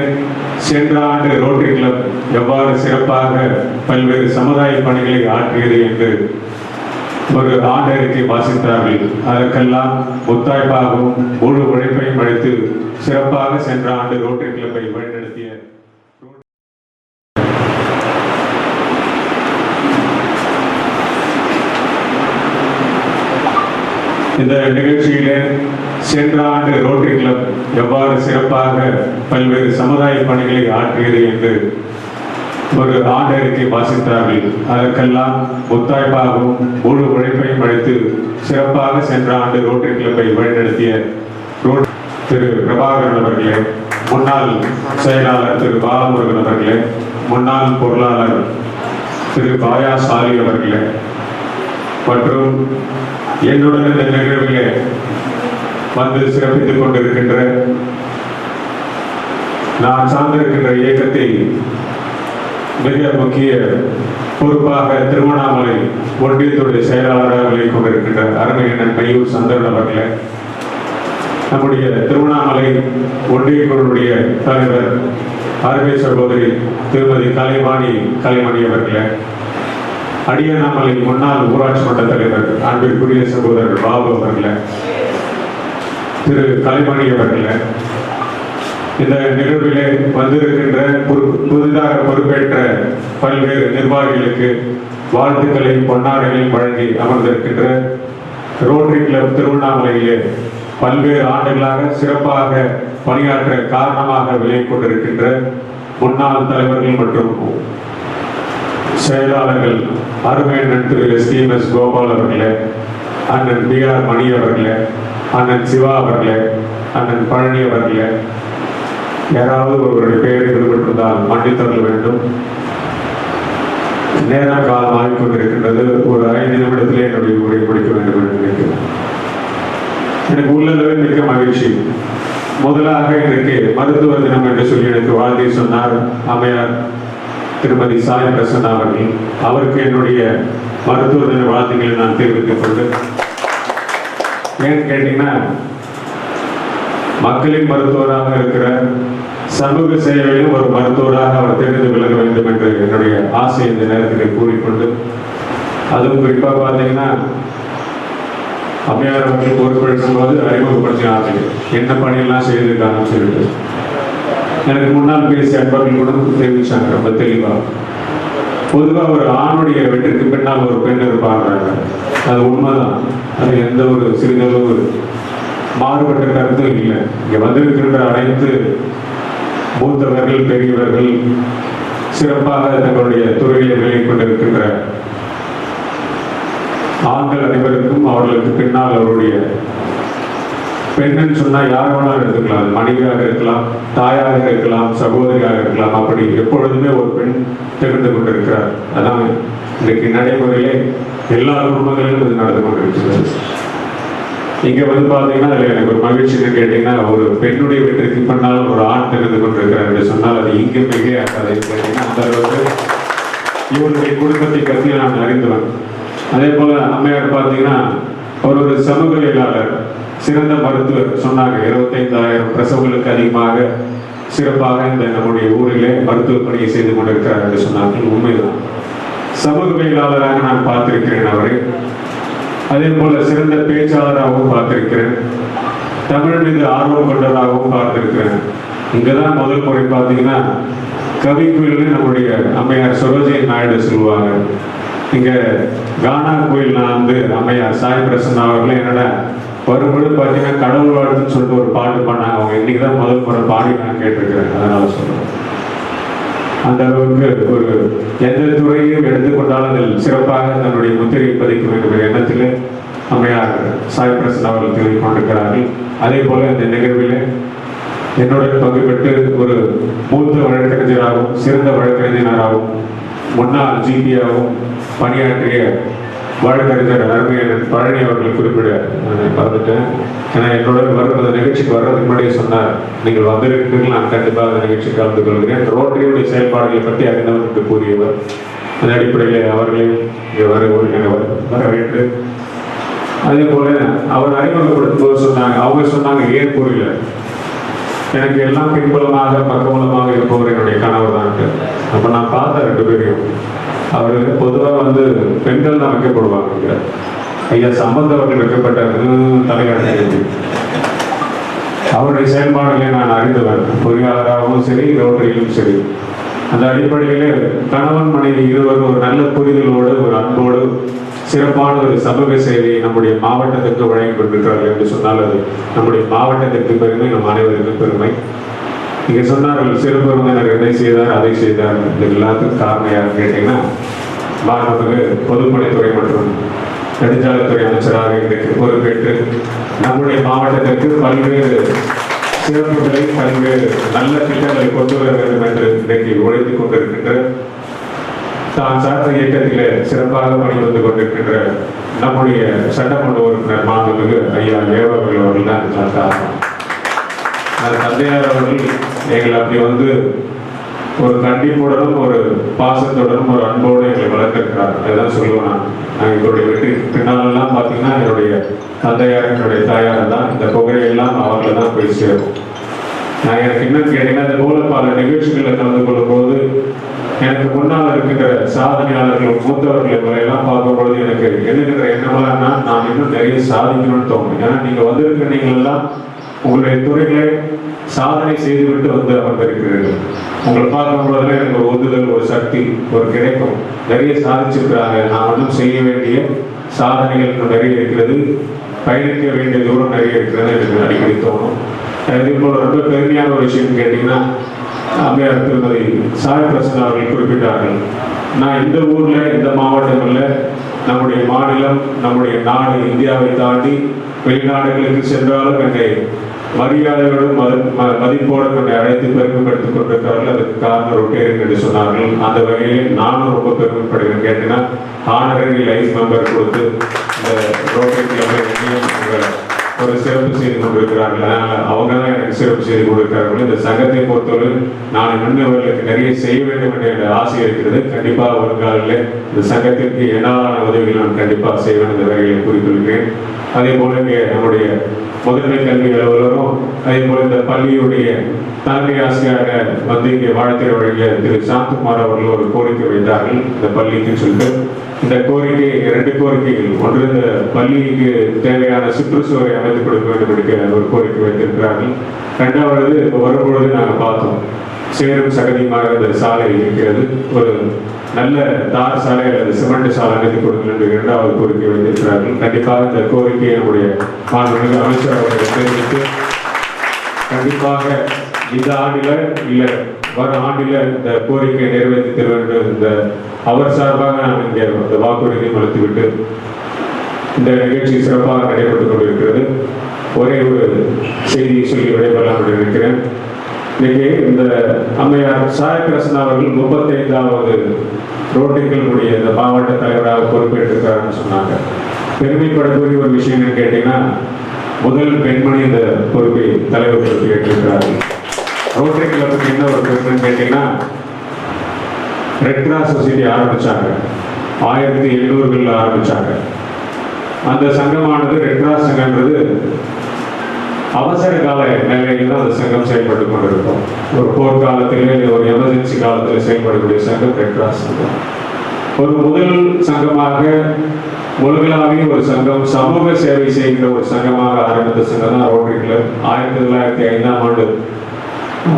சென்ற ஆண்டு ரோட்டரி கிளப் எவ்வாறு சிறப்பாக பல்வேறு சமுதாய பணிகளை ஆற்றியது என்று ஒரு ஆண்டறிக்கை வாசித்தார்கள். அதற்கெல்லாம் முத்தாய்ப்பாகவும் முழு உழைப்பையும் அளித்து சிறப்பாக சென்ற ஆண்டு ரோட்டரி கிளப்பை வழிநடத்திய இந்த நிகழ்ச்சியிலே சென்ற ஆண்டு ரோட்டரி கிளப் எவ்வாறு சிறப்பாக பல்வேறு சமுதாய பணிகளை ஆற்றியது என்று ஒரு ஆண்டறிக்கை வாசித்தார்கள். அதற்கெல்லாம் முத்தாய்ப்பாகவும் முழு உழைப்பையும் அளித்து சிறப்பாக சென்ற ஆண்டு ரோட்டரி கிளப்பை வழிநடத்திய திரு பிரபாகரன் அவர்களே, முன்னாள் செயலாளர் திரு பாலமுருகன் அவர்களே, முன்னாள் பொருளாளர் திரு பாயா சாலி அவர்களே, மற்றும் என்னுடன் இந்த நிகழ்விலே வந்து சிறப்பித்துக் கொண்டிருக்கின்ற நான் சார்ந்திருக்கின்ற இயக்கத்தை மிக முக்கிய பொறுப்பாக திருவண்ணாமலை ஒன்றியத்துடைய செயலாளராக விலகிக் கொண்டிருக்கின்ற அருமையண்ணன் மையூர் சந்திரன் அவர்களே, நம்முடைய திருவண்ணாமலை ஒன்றியக்குழுவுடைய தலைவர் அருமை சகோதரி திருமதி கலைமணி அவர்களே, அடியண்ணாமலை முன்னாள் ஊராட்சி மன்ற தலைவர் அன்பிற்குரிய சகோதரர் பாபு அவர்களே, திரு கலைமணி அவர்களே, இந்த நிகழ்விலே வந்திருக்கின்ற புதிதாக பொறுப்பேற்ற பல்வேறு நிர்வாகிகளுக்கு வாழ்த்துக்களை பொன்னாடைகளையும் வழங்கி அமர்ந்திருக்கின்ற ரோட்டரி கிளப் திருவண்ணாமலையிலே பல்வேறு ஆண்டுகளாக சிறப்பாக பணியாற்ற காரணமாக விலகிக் கொண்டிருக்கின்ற முன்னாள் தலைவர்கள் மற்றும் செயலாளர்கள் அருமையண்ணன் திரு STMS கோபால் அவர்களே, அண்ணன் BR மணி அவர்களே, அண்ணன் சிவா அவர்களே, அண்ணன் பழனி அவர்களே, யாராவது ஒருவருடைய பெயரை விடுபட்டிருந்தால் மன்னித்தருள வேண்டும். நேரம் காலம் ஆகிக்கொண்டிருக்கின்றது. ஒரு 5 நிமிடத்திலே என்னுடைய உரை முடிக்க வேண்டும் என்று நினைக்கிறேன். எனக்கு உள்ளளவே மிக்க மகிழ்ச்சி. முதலாக இன்றைக்கு மருத்துவ தினம் என்று சொல்லி எனக்கு வாழ்த்தை சொன்னார் அம்மையார் திருமதி சாய் பிரசன்னா அவர்கள். அவருக்கு என்னுடைய மருத்துவ தின வாழ்த்துக்களை நான் தெரிவித்துக் கொண்டு, ஏன்னு கேட்டீங்கன்னா, மக்களின் மருத்துவராக இருக்கிற சமூக சேவையிலும் ஒரு மருத்துவராக அவர் தெரிந்து விளங்க வேண்டும் என்று என்னுடைய ஆசை இந்த நேரத்தில் கூறிக்கொண்டு, அதுவும் குறிப்பாக பார்த்தீங்கன்னா அம்மையார் அவர்கள் பொறுப்பெடுக்கும் போது அறிமுகப்படுத்தினார்கள் என்ன பணியெல்லாம் செய்திருக்காங்கன்னு சொல்லிட்டு. எனக்கு முன்னால் பேசிய அன்பர்கள் கூட தெரிவிச்சாங்க ரொம்ப தெளிவாக. பொதுவாக ஒரு ஆணுடைய வெற்றிக்கு பின்னால் ஒரு பெண் இருப்பாங்க, அது உண்மைதான். அது எந்த ஒரு சிறிதளவு மாறுபட்ட கருத்தும் இல்லை. இங்க வந்திருக்கின்ற அனைத்து மூத்தவர்கள் பெரியவர்கள் சிறப்பாக தங்களுடைய துறையை விலகிக் கொண்டிருக்கின்ற ஆண்கள் அனைவருக்கும் அவர்களுக்கு பின்னால் அவருடைய பெண்ணுன்னு சொன்னா யார் வேணாலும் எடுத்துக்கலாம். மனைவியாக இருக்கலாம், தாயாக இருக்கலாம், சகோதரியாக இருக்கலாம். அப்படி எப்பொழுதுமே ஒரு பெண் திகழ்ந்து கொண்டிருக்கிறார். அதான் இன்றைக்கு நடைமுறையிலே எல்லா குடும்பங்களிலும் இது நடந்து கொண்டிருக்கிறது. இங்க வந்து பாத்தீங்கன்னா அதுல எனக்கு ஒரு மகிழ்ச்சின்னு கேட்டீங்கன்னா, ஒரு பெண்ணுடைய வெற்றிக்கு பண்ணாலும் ஒரு ஆண் தெரிந்து கொண்டிருக்கிறார் என்று சொன்னால் அது இங்கே மிக அதை கேட்டீங்கன்னா அந்த அளவுக்கு இவருடைய குடும்பத்தை பற்றி நான் அறிந்தவன். அதே போல அம்மையார் பார்த்தீங்கன்னா ஒரு சமூகவியலாளர், சிறந்த மருத்துவர். சொன்னாங்க 25,000 பிரசவங்களுக்கு அதிகமாக சிறப்பாக இந்த நம்முடைய ஊரிலே மருத்துவ பணியை செய்து கொண்டிருக்கிறார் என்று சொன்னார்கள். உண்மைதான். சமூகவியலாளராக நான் பார்த்திருக்கிறேன் அவரை. அதே போல சிறந்த பேச்சாளராகவும் பார்த்திருக்கிறேன். தமிழ் மீது ஆர்வம் கொண்டதாகவும் பார்த்திருக்கிறேன். இங்கதான் முதல் முறை பார்த்தீங்கன்னா கவிக்குயில் நம்முடைய அம்மையார் சரோஜினி நாயுடு சொல்லுவாங்க. இங்க கானா கோயில் நான் வந்து அம்மையார் சாய் பிரசன்னா அவர்களே என்னோட வரும்பொழுது பார்த்தீங்கன்னா கடவுள் வாழ்த்துன்னு சொல்லிட்டு ஒரு பாட்டு பண்ணாங்க. அவங்க இன்னைக்குதான் முதல் முறை பாடி நான் கேட்டிருக்கிறேன். அதனால சொல்றேன். அந்த அளவுக்கு ஒரு எந்த துறையும் எடுத்துக்கொண்டாலும் அதில் சிறப்பாக தன்னுடைய முத்திரையை பதிக்க வேண்டும் என்ற எண்ணத்தில் அம்மையார் சாய் பிரசன்னா அவர்கள் தெரிவித்துக் கொண்டிருக்கிறார்கள். அதே போல இந்த நிகழ்வில் என்னுடன் பங்கு பெற்று ஒரு மூத்த வழக்கறிஞராகவும் சிறந்த வழக்கறிஞராகவும் முன்னாள் ஜிபியாகவும் பணியாற்றிய வழக்கறிஞர் அருமையண்ணன் பழனி அவர்கள் குறிப்பிட நான் பார்த்துட்டேன். ஏன்னா என்னோட வருவது நிகழ்ச்சிக்கு வர்றதுக்கு முன்னாடியே சொன்னார், நீங்கள் வந்திருக்கிறீர்கள், நான் கண்டிப்பாக அந்த நிகழ்ச்சி கலந்து கொள்கிறேன். ரோட்டரியுடைய செயல்பாடுகளை பற்றி அறிந்தவர் என்று கூறியவர். அந்த அடிப்படையில் அவர்களையும் இங்கே வரவேற்று அதே போல அவர் அறிமுகப்படுத்தும் போது சொன்னாங்க, அவங்க சொன்னாங்க ஏன் புரியல, எனக்கு எல்லாம் பின்புலமாக பக்கமூலமாக இருப்பவர் என்னுடைய கணவர் தான். அப்ப நான் பார்த்த 2 பேரையும் அவர் பொதுவாக வந்து பெண்கள் தான் வைக்கப்படுவாங்க. ஐயா சம்பந்த அவர்கள் வைக்கப்பட்ட தலைவர்கள் அவருடைய செயல்பாடுகளை நான் அறிந்தவர். பொறியாளராகவும் சரி, ரோட்டரியிலும் சரி. அந்த அடிப்படையிலே கணவன் மனைவி இருவரும் ஒரு நல்ல புரிதலோடு ஒரு அன்போடு சிறப்பான ஒரு சமூக சேவை நம்முடைய மாவட்டத்திற்கு வழங்கி கொண்டிருக்கிறார்கள் என்று சொன்னால் அது நம்முடைய மாவட்டத்திற்கு பெருமை, நம் அனைவருக்கும் பெருமை. இங்கே சொன்னார்கள் சிறப்பு விருந்தினர் எதை செய்தார் அதை செய்தார். இது எல்லாத்துக்கும் காரணம் யாருன்னு கேட்டீங்கன்னா, மாண்புமிகு பொதுப்பணித்துறை மற்றும் நெடுஞ்சாலைத்துறை அமைச்சராக இன்றைக்கு பொறுப்பேற்று நம்முடைய மாவட்டத்திற்கு பல்வேறு சிறப்புகளை பல்வேறு நல்ல திட்டங்களை கொண்டு வர வேண்டும் என்று இன்றைக்கு உழைத்துக் கொண்டிருக்கின்ற தான் சார்ந்த இயக்கத்திலே சிறப்பாக பணிபுரிந்து கொண்டிருக்கின்ற நம்முடைய சட்டமன்ற உறுப்பினர் மாண்புமிகு ஐயா ஏவர்கள் அவர்கள் தான் இதுக்கு காரணம். அது தந்தையார் அவர்கள் எங்களை அப்படி வந்து ஒரு கண்டிப்புடனும் ஒரு பாசத்துடனும் ஒரு அன்போடு எங்களை வளர்த்திருக்கிறார். அதுதான் சொல்லுவேன் நான் எங்களுடைய வெற்றி பின்னாலெல்லாம் பார்த்தீங்கன்னா என்னுடைய தந்தையார் என்னுடைய தாயார் தான் இந்த புகழையெல்லாம் அவர்கள் தான் போய் சேரும். நான் எனக்கு என்னன்னு கேட்டீங்கன்னா அது போல பல நிகழ்ச்சிகளில் கலந்து கொள்ளும் போது எனக்கு முன்னால் இருக்கின்ற சாதனையாளர்கள் மூத்தவர்கள் எல்லாம் பார்க்கும்பொழுது எனக்கு என்னங்கிற எண்ணமெல்லாம் நான் இன்னும் நிறைய சாதிக்கணும்னு தோணும். ஏன்னா நீங்க வந்திருக்கிற நீங்கள் எல்லாம் உங்களுடைய துறைகளை சாதனை செய்துவிட்டு வந்து அமர்ந்திருக்கிறீர்கள். உங்களை பார்க்கும் பொழுதுல எனக்கு ஒரு உந்துதல், ஒரு சக்தி, ஒரு கிடைக்கும். நிறைய சாதிச்சிருக்கிறாங்க. நான் இன்னும் செய்ய வேண்டிய சாதனைகள் இன்னும் நிறைய இருக்கிறது, பயணிக்க வேண்டிய தூரம் நிறைய இருக்கிறது எனக்கு அடிக்கடி தோணும். அதே போல ரொம்ப பெருமையான ஒரு விஷயம் கேட்டீங்கன்னா, அம்மையார் திருமதி சாய் பிரசன்னா அவர்கள் குறிப்பிட்டார்கள். நான் இந்த ஊர்ல இந்த மாவட்டங்கள்ல நம்முடைய மாநிலம், நம்முடைய நாடு, இந்தியாவை தாண்டி வெளிநாடுகளுக்கு சென்றாலும் என்னை மரியாதையோடும் மதிப்போடும் என்னை அழைத்து பெருமைப்படுத்திக் கொண்டிருக்கிறார்கள். அதுக்கு காரணம் ரொட்டேரியன் என்று சொன்னார்கள். அந்த வகையில் நானும் ரொம்ப பெருமைப்படுகிறேன். கேட்டீங்கன்னா ஆனரரி லைஃப் மெம்பர் கொடுத்து இந்த ரோட்டரி கிளப்பை ஒரு சிறப்பு செய்து கொண்டிருக்கிறார்கள். அதனால் அவங்க தான் எனக்கு சிறப்பு செய்து கொண்டிருக்கிறார்கள். இந்த சங்கத்தை பொறுத்தவரை நான் இன்னவர்களுக்கு நிறைய செய்ய வேண்டும் என்ற ஆசை இருக்கிறது. கண்டிப்பாக வருங்காலில் இந்த சங்கத்திற்கு என்னாலான உதவிகள் நான் கண்டிப்பாக செய்வேன் இந்த வகையில் குறிப்பிடுகிறேன். அதே போல இங்கே நம்முடைய முதன்மை கல்வி அலுவலரும் அதே போல இந்த பள்ளியுடைய தலைமை ஆசிரியராக வந்து இங்கே வாழ்த்துறை வழங்கிய திரு சாந்தகுமார் அவர்கள் ஒரு கோரிக்கை வைத்தார்கள் இந்த பள்ளிக்கு சொல்லிட்டு. இந்த கோரிக்கை 2 கோரிக்கைகள். ஒன்று, இந்த பள்ளிக்கு தேவையான சுற்றுச்சுவரை அமைத்துக் கொடுக்க வேண்டும் என்று ஒரு கோரிக்கை வைத்திருக்கிறார்கள். 2வது, இப்போ வரும்பொழுது நாங்கள் பார்த்தோம் சேரும் சகதியுமாக இந்த சாலை இருக்கிறது. ஒரு நல்ல தார் சாலை அல்லது சிமெண்ட் சாலை அமைத்துக் கொடுங்கள் என்று 2வது கோரிக்கை வைத்திருக்கிறார்கள். கண்டிப்பாக இந்த கோரிக்கையை நம்முடைய மாண்புமிகு அமைச்சர் அவர்கள் தெரிவித்து கண்டிப்பாக இந்த ஆண்டில இல்ல வரும் ஆண்டில இந்த கோரிக்கையை நிறைவேற்றி தர வேண்டும். இந்த அவர் சார்பாக நான் இங்கே இந்த வாக்குறுதியை மறுத்துவிட்டு இந்த நிகழ்ச்சி சிறப்பாக நடைபெற்றுக் கொண்டிருக்கிறது. ஒரே ஒரு செய்தியை சொல்லி விடைபெறலாம் என்று இருக்கிறேன். இன்னைக்கு இந்த அம்மையார் சாய் பிரசன்னா அவர்கள் 35வது ரோட்டரிகளுடைய இந்த மாவட்ட தலைவராக பொறுப்பேற்றிருக்காருன்னு சொன்னாங்க. பெருமைப்படக்கூடிய ஒரு விஷயம் கேட்டீங்கன்னா, முதல் பெண்மணி இந்த பொறுப்பை தலைவர் பொறுப்பை ஏற்றிருக்கிறார்கள். ரோட்டரி கிளப்புக்கு என்ன ஒரு பெருமைன்னு கேட்டீங்கன்னா, ரெட் கிராஸ் சொசைட்டி ஆரம்பிச்சாங்க. 1800களில் ஆரம்பிச்சாங்க. அந்த சங்கமானது ரெட் கிராஸ் சங்கம்ன்றது அவசர கால நிலையில் தான் அந்த சங்கம் செயல்பட்டு கொண்டிருக்கும். ஒரு போர்க்காலத்திலே, ஒரு எமர்ஜென்சி காலத்தில் செயல்படக்கூடிய சங்கம் ரெட் கிராஸ் சங்கம். ஒரு முதல் சங்கமாக உலகளாவிய ஒரு சங்கம், சமூக சேவை செய்கிற ஒரு சங்கமாக ஆரம்பித்த சங்கம் தான் ரோட்டரி கிளப். 1905ஆம் ஆண்டு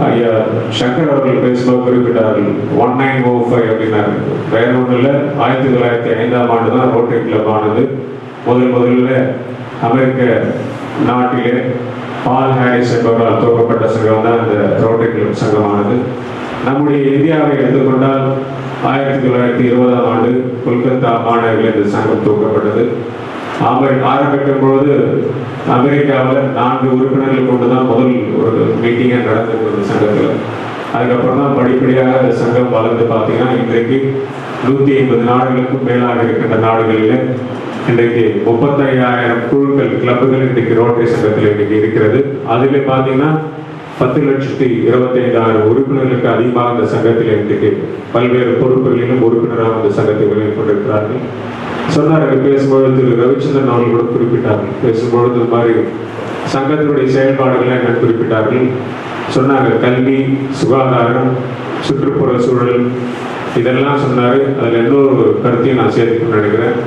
ஐயா சங்கர் அவர்கள் பேசும்போது குறிப்பிட்டார்கள் 1905 அப்படின்னாரு. வேற ஒன்றும் இல்லை, 1905ஆம் ஆண்டு தான் ரோட்டரி கிளப் ஆனது. முதல்ல அமெரிக்க நாட்டிலே பால் ஹாரிஸ் என்பவரால் துவக்கப்பட்ட சங்கம் தான் இந்த ரோட்டரி கிளப் சங்கமானது. நம்முடைய இந்தியாவை எடுத்துக்கொண்டால் 1920ஆம் ஆண்டு கொல்கத்தா மாநகரில் இந்த சங்கம் துவக்கப்பட்டது. ஆரம்பிக்கும் பொழுது அமெரிக்காவில் 4 உறுப்பினர்கள் கொண்டுதான் முதல் ஒரு மீட்டிங்கே நடந்தது சங்கத்தில். அதுக்கப்புறம் தான் படிப்படியாக இந்த சங்கம் வளர்ந்து பார்த்தீங்கன்னா இன்றைக்கு 150 நாடுகளுக்கும் மேலாக இருக்கின்ற நாடுகளில் இன்றைக்கு 35,000 குழுக்கள், கிளப்புகள் இன்றைக்கு ரோட்டரி சங்கத்தில் இன்றைக்கு இருக்கிறது. அதிலே பார்த்தீங்கன்னா 10,25,000 உறுப்பினர்களுக்கு அதிகமாக இந்த சங்கத்தில் இன்றைக்கு பல்வேறு பொறுப்புகளிலும் உறுப்பினராக இந்த சங்கத்தை விளையாடி கொண்டிருக்கிறார்கள். சொன்னார்கள், பேசும்பொழுது திரு ரவிச்சந்திரன் அவர்கள் கூட குறிப்பிட்டார்கள். பேசும்பொழுது இந்த மாதிரி சங்கத்தினுடைய செயல்பாடுகளை என்ன குறிப்பிட்டார்கள். சொன்னாங்க, கல்வி, சுகாதாரம், சுற்றுப்புற சூழல் இதெல்லாம் சொன்னாரு. அதில் இன்னொரு கருத்தையும் நான் சேர்த்துக்கணும்னு நினைக்கிறேன்.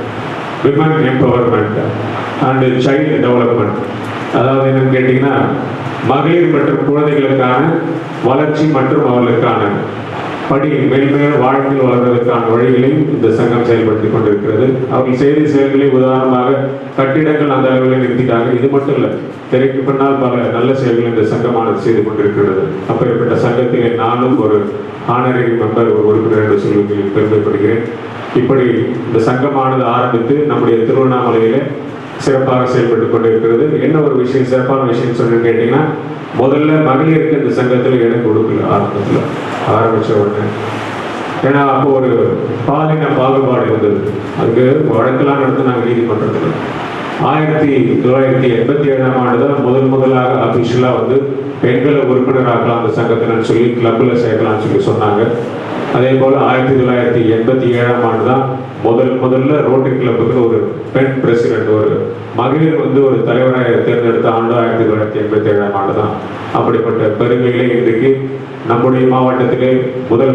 Women empowerment and child development. அதாவது என்னன்னு கேட்டீங்கன்னா, மகளிர் மற்றும் குழந்தைகளுக்கான வளர்ச்சி மற்றும் அவர்களுக்கான மேல்மேலும் வாழ்க்கையில் வளர்வதற்கான வழிகளையும் இந்த சங்கம் செயல்படுத்திக் கொண்டிருக்கிறது. அவர்கள் செய்த செயல்களை உதாரணமாக கட்டிடங்கள் அந்த அளவில் நிறுத்திட்டாங்க. இது மட்டும் இல்லை, திரைக்கு பின்னால் பல நல்ல செயல்கள் இந்த சங்கமானது செய்து கொண்டிருக்கிறது. அப்படிப்பட்ட சங்கத்திலே நானும் ஒரு ஆனரரி மெம்பர், ஒரு உறுப்பினர் என்று சொல்லி பெருமைப்படுகிறேன். இப்படி இந்த சங்கமானது ஆரம்பித்து நம்முடைய திருவண்ணாமலையில சிறப்பாக செயல்பட்டு கொண்டிருக்கிறது. என்ன ஒரு விஷயம், சிறப்பான விஷயம் சொல்லி கேட்டீங்கன்னா, முதல்ல மகளிருக்கு இந்த சங்கத்தில் இடம் கொடுக்கல. ஆரம்பிச்ச உடனே ஏன்னா அப்போ ஒரு பாலின பாகுபாடு இருந்தது. அதுக்கு வழக்கெல்லாம் நடத்தினாங்க நீதிமன்றத்தில். 1987 தான் முதலாக அபிஷியலாக வந்து பெண்களை உறுப்பினராக்கலாம் அந்த சங்கத்தினர் சொல்லி கிளப்பில் சேர்க்கலாம்னு சொல்லி சொன்னாங்க. அதே போல் 1987 தான் முதல்ல ரோட்டரி கிளப்புக்கு ஒரு பெண் பிரசிடென்ட், ஒரு மகளிர் வந்து ஒரு தலைவராக தேர்ந்தெடுத்த ஆண்டு 1987 தான். அப்படிப்பட்ட பெருமைகளை இன்றைக்கு நம்முடைய மாவட்டத்திலே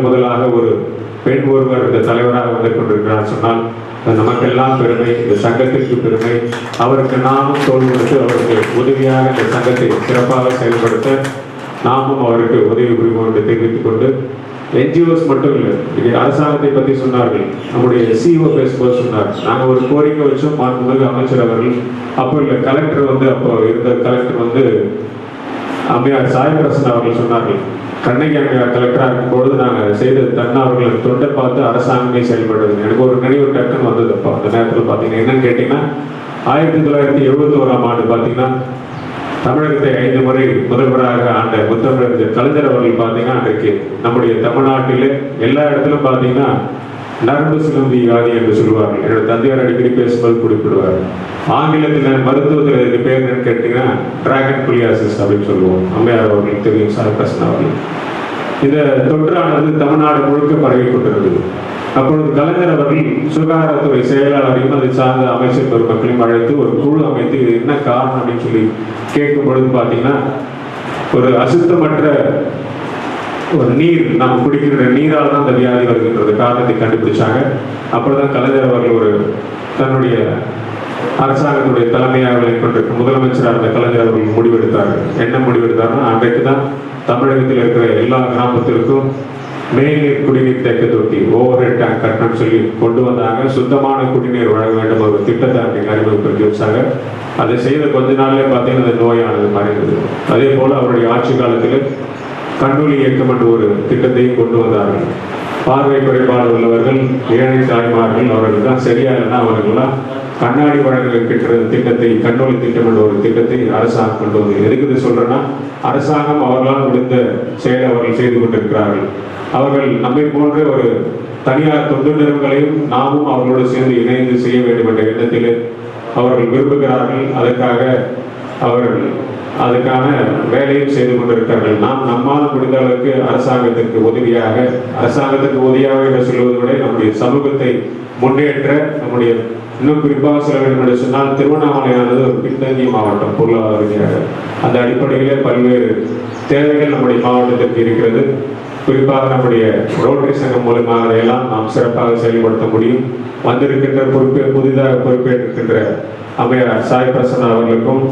முதலாக ஒரு பெண் ஒருவர் இந்த தலைவராக வந்து கொண்டிருக்கிறார் சொன்னால் நமக்கெல்லாம் பெருமை, இந்த சங்கத்திற்கு பெருமை. அவருக்கு நாமும் தோல் கொடுத்து அவருக்கு உதவியாக இந்த சங்கத்தை சிறப்பாக செயல்படுத்த நாமும் அவருக்கு உதவி புரிவோம் என்று தெரிவித்துக் கொண்டு, என்ஜிஓஸ் மட்டும் இல்லை, இது அரசாங்கத்தை பற்றி சொன்னார்கள். நம்முடைய சிஓ பேசும்போது சொன்னார், நாங்கள் ஒரு கோரிக்கை வச்சோம். மாண்புமிகு அமைச்சர் அவர்கள் அப்போ இல்லை, கலெக்டர் வந்து அப்போ இருந்த கலெக்டர் வந்து அம்மையார் சாயப்பிரசன் அவர்கள் சொன்னார்கள், கண்ணகி அம்மையார் கலெக்டராக இருக்கும்பொழுது நாங்கள் செய்த தன்னார்வர்களின் தொண்டை பார்த்து அரசாங்கமே செயல்படுறது. எனக்கு ஒரு நினைவு டக்குன்னு வந்தது. அப்போ அந்த நேரத்தில் பார்த்தீங்கன்னா என்னன்னு கேட்டிங்கன்னா 1971 பார்த்தீங்கன்னா தமிழகத்தை 5 முறை முதல்வராக ஆண்ட முத்தமிழர் கலைஞர் அவர்கள் பார்த்தீங்கன்னா அன்றைக்கு நம்முடைய தமிழ்நாட்டிலே எல்லா இடத்திலும் பார்த்தீங்கன்னா நரம்பு சிலந்தி வியாதி என்று சொல்லுவார்கள். என்னோட தந்தையார் அடிக்கடி பேசும்போது குறிப்பிடுவார். ஆங்கிலத்தில் மருத்துவத்தில் இதுக்கு பேர் என்னன்னு கேட்டீங்கன்னா டிராகன் புலியாசிஸ் அப்படின்னு சொல்லுவோம். அம்மையார் அவர்களுக்கு தெரியும், சாரப்பிரசன் அவர்கள். இந்த தொற்றானது தமிழ்நாடு முழுக்க பரவி கொண்டிருந்தது. அப்பொழுது கலைஞர் அவர்கள் சுகாதாரத்துறை செயலாளரையும் அதை சார்ந்த அமைச்சர் பெருமக்களையும் அழைத்து ஒரு குழு அமைத்து இது என்ன காரணம் அப்படின்னு சொல்லி கேட்கும் பொழுது பார்த்தீங்கன்னா ஒரு அசுத்தமற்ற ஒரு நீர், நாம் குடிக்கிற நீரால் தான் அந்த வியாதி வருகின்றது காரணத்தை கண்டுபிடிச்சாங்க. அப்பொழுதுதான் கலைஞர் அவர்கள் ஒரு தன்னுடைய அரசாங்கத்துடைய தலைமையாக கொண்டிருக்கும் முதலமைச்சராக இருந்த கலைஞர் அவர்கள் முடிவெடுத்தார்கள். என்ன முடிவெடுத்தாருன்னா, அன்றைக்கு தான் தமிழகத்தில் இருக்கிற எல்லா கிராமத்திற்கும் மேல்நீர் குடிநீர் தேக்க தொட்டி ஓவர் ஹெட் டேங்க் கட்டணம் சொல்லி கொண்டு வந்தாங்க. சுத்தமான குடிநீர் வழங்க வேண்டும் ஒரு திட்டத்தை அன்றைக்கு அறிமுகப்படுத்தி வச்சாங்க. அதை செய்த கொஞ்ச நாள்ல பார்த்தீங்கன்னா அந்த நோயானது மறைந்தது. அதே போல அவருடைய ஆட்சி காலத்தில் கண்ணொலி இயக்கம் என்ற ஒரு திட்டத்தையும் கொண்டு வந்தார்கள். பார்வை குறைபாடு உள்ளவர்கள், ஏழை தாய்மார்கள், அவர்கள் தான் சரியா இல்லைன்னா அவர்கள்லாம் கண்ணாடி வழங்குகின்ற திட்டத்தை, கண்ணொலி திட்டம் என்ற ஒரு திட்டத்தை அரசாங்கம் கொண்டு வந்து, எதுக்கு இது சொல்றேன்னா, அரசாங்கம் அவர்களால் முடிந்த செயலை அவர்கள் செய்து கொண்டிருக்கிறார்கள். அவர்கள் நம்மை போன்ற ஒரு தனியார் தொண்டு நிறுவனங்களையும் நாமும் அவர்களோடு சேர்ந்து இணைந்து செய்ய வேண்டும் என்ற எண்ணத்தில் அவர்கள் விரும்புகிறார்கள். அவர்கள் அதுக்கான வேலையும் செய்து கொண்டிருக்கிறார்கள். நாம் நம்மால் முடிந்த அளவுக்கு அரசாங்கத்திற்கு உதவியாக என்று சொல்வதை விட நம்முடைய சமூகத்தை முன்னேற்ற, நம்முடைய இன்னும் குறிப்பாக சொல்ல வேண்டும் என்று சொன்னால், திருவண்ணாமலையானது ஒரு பின்தங்கிய மாவட்டம் பொருளாதார ரீதியாக. அந்த அடிப்படையிலே பல்வேறு தேவைகள் நம்முடைய மாவட்டத்திற்கு இருக்கிறது. குறிப்பாக நம்முடைய ரோட்டரி சங்கம் மூலமாக அதையெல்லாம் நாம் சிறப்பாக செயல்படுத்த முடியும். வந்திருக்கின்ற புதிதாக பொறுப்பேற்றிருக்கின்ற அம்மையார் சாய் பிரசன்னா அவர்களுக்கும்,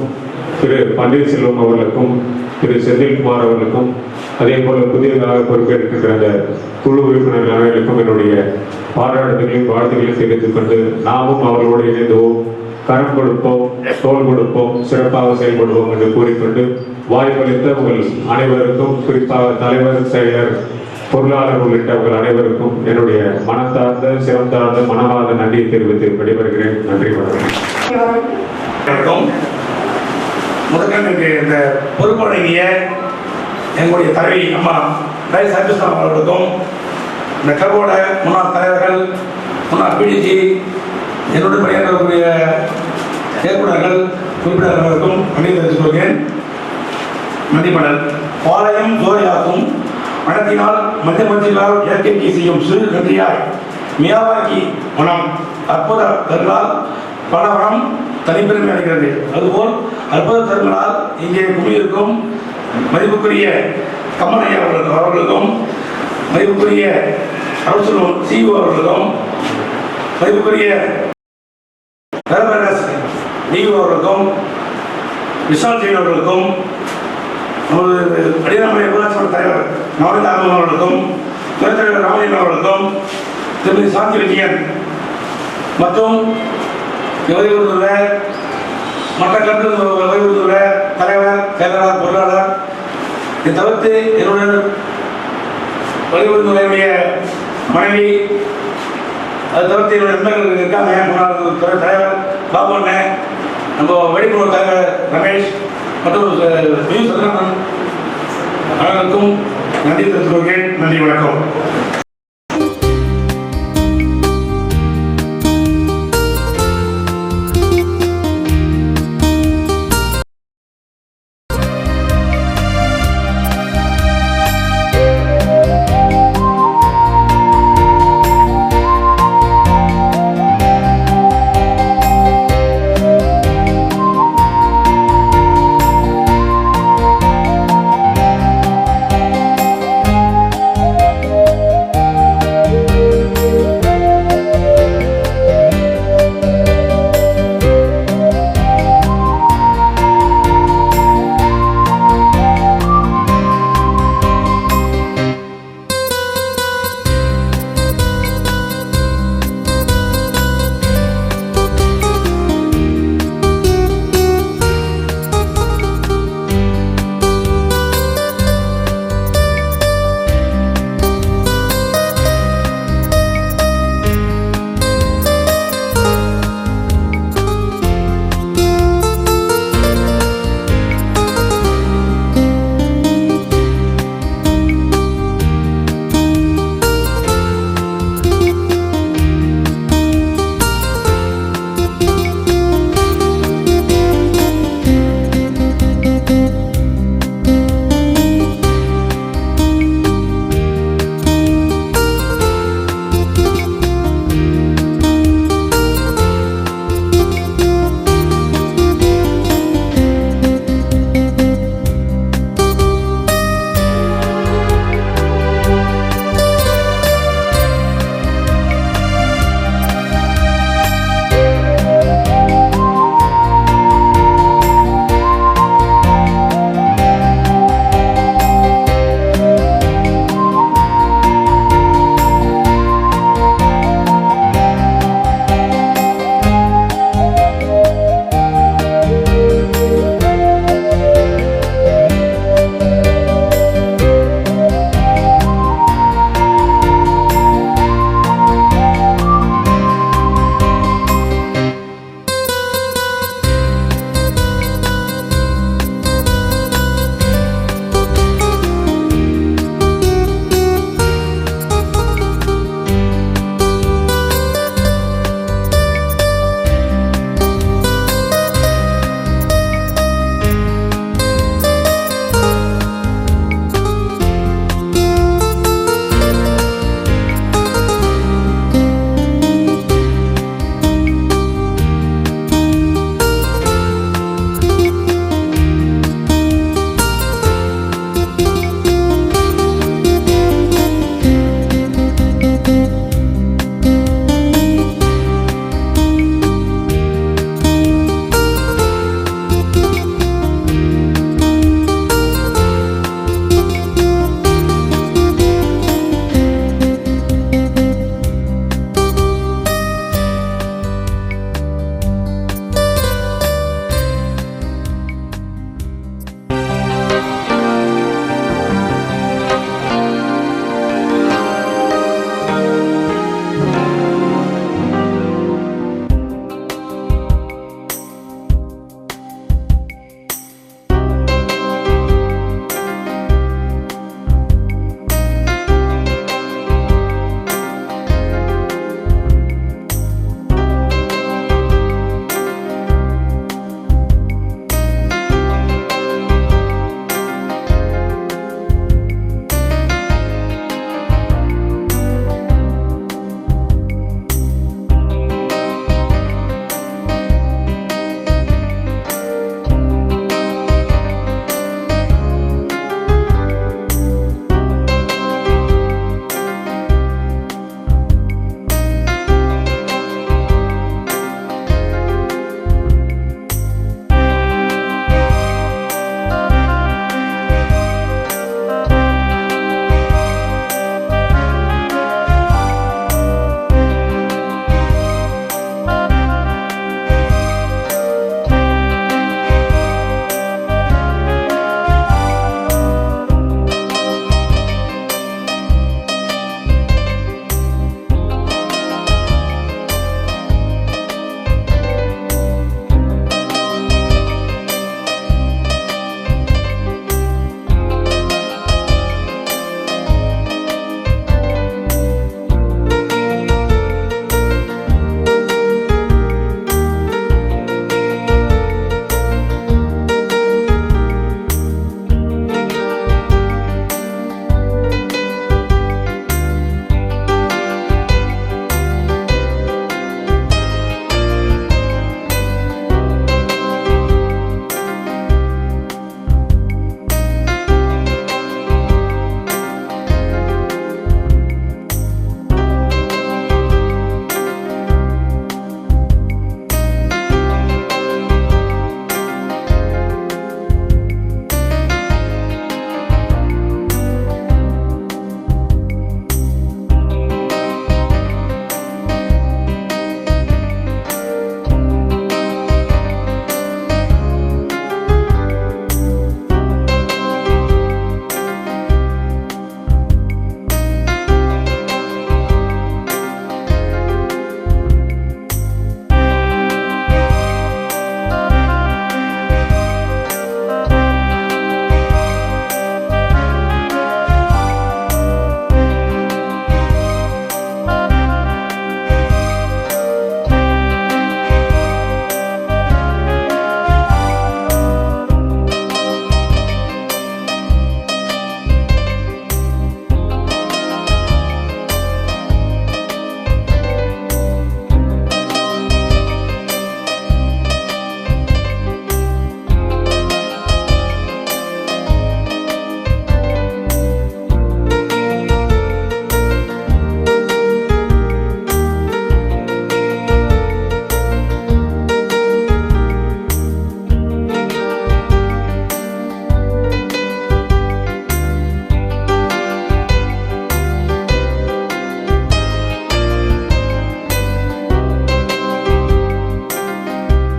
திரு பன்னீர்செல்வம் அவர்களுக்கும், திரு செந்தில்குமார் அவர்களுக்கும், அதே போல புதியதாக பொறுப்பேற்கின்ற அந்த குழு உறுப்பினர்கள் அனைவருக்கும் என்னுடைய பாராட்டுகளையும் வாழ்த்துக்களையும் தெரிவித்துக் கொண்டு, நாமும் அவர்களோடு இணைந்தோம், கரம் கொடுப்போம், தோல் கொடுப்போம், சிறப்பாக செயல்படுவோம் என்று கூறிக்கொண்டு, வாய்ப்பளித்த உங்கள் அனைவருக்கும், குறிப்பாக தலைவர், செயலர், பொருளாளர் உள்ளிட்ட உங்கள் அனைவருக்கும் என்னுடைய மனத்தார்ந்த, சிறந்தார்ந்த, மனமார்ந்த நன்றியை தெரிவித்து விடைபெறுகிறேன். நன்றி, வணக்கம். முதற்கணக்கு இந்த பொறுப்பு வழங்கிய எங்களுடைய தலைவி அம்மா சாய்பிஸ்லாம் அவர்களுக்கும், இந்த கிளப்போட முன்னாள் தலைவர்கள், முன்னாள் பிடிஜி, என்னுடன் பணியாற்றக்கூடிய ஏற்புடர்கள், உறுப்பினர்களுக்கும் நன்றி தெரிவித்துக் கொள்கிறேன். நன்றிமடல். பாளையம் ஜோதியாக்கும் மனத்தினால் மத்தியமத்தினால் இயற்கைக்கு செய்யும் சிறு நன்றியாய் மியாவாக்கி மனம் அற்புத தருளால் பலவனம் தனிப்பெருமை அடைகிறது. அதுபோல் அற்புத தருங்களால் இங்கே குடியிருக்கும் மதிப்புக்குரிய கம்மனையா அவர்களுக்கும், மதிப்புக்குரிய அரசு சிஓ அவர்களுக்கும், மதிப்புக்குரிய டிஓ அவர்களுக்கும், விஷால் ஜெயின் அவர்களுக்கும், நமது அடிநாமலை ஊராட்சி மன்ற தலைவர் நவநீதாமன் அவர்களுக்கும், துணைத் தலைவர் ராமலிங்கம் அவர்களுக்கும், திருமதி சாந்தி விஜயன் மற்றும் உதவியுள்ள மற்ற கிளப்பில் உதவியுள்ள தலைவர், செயலாளர், பொருளாளர், இதை தவிர்த்து என்னுடன் உதவியுடைய மனைவி, அதை தவிர்த்து என்னுடைய நண்பர்கள் இருக்காங்க. முன்னாள் துறை தலைவர் பாபு அண்ணன், நம்ம வெளிப்புற தலைவர் ரமேஷ் மற்றும் சந்திரன் அனைவருக்கும் நன்றி தெரிவித்துக் கொள்கிறேன். நன்றி, வணக்கம்.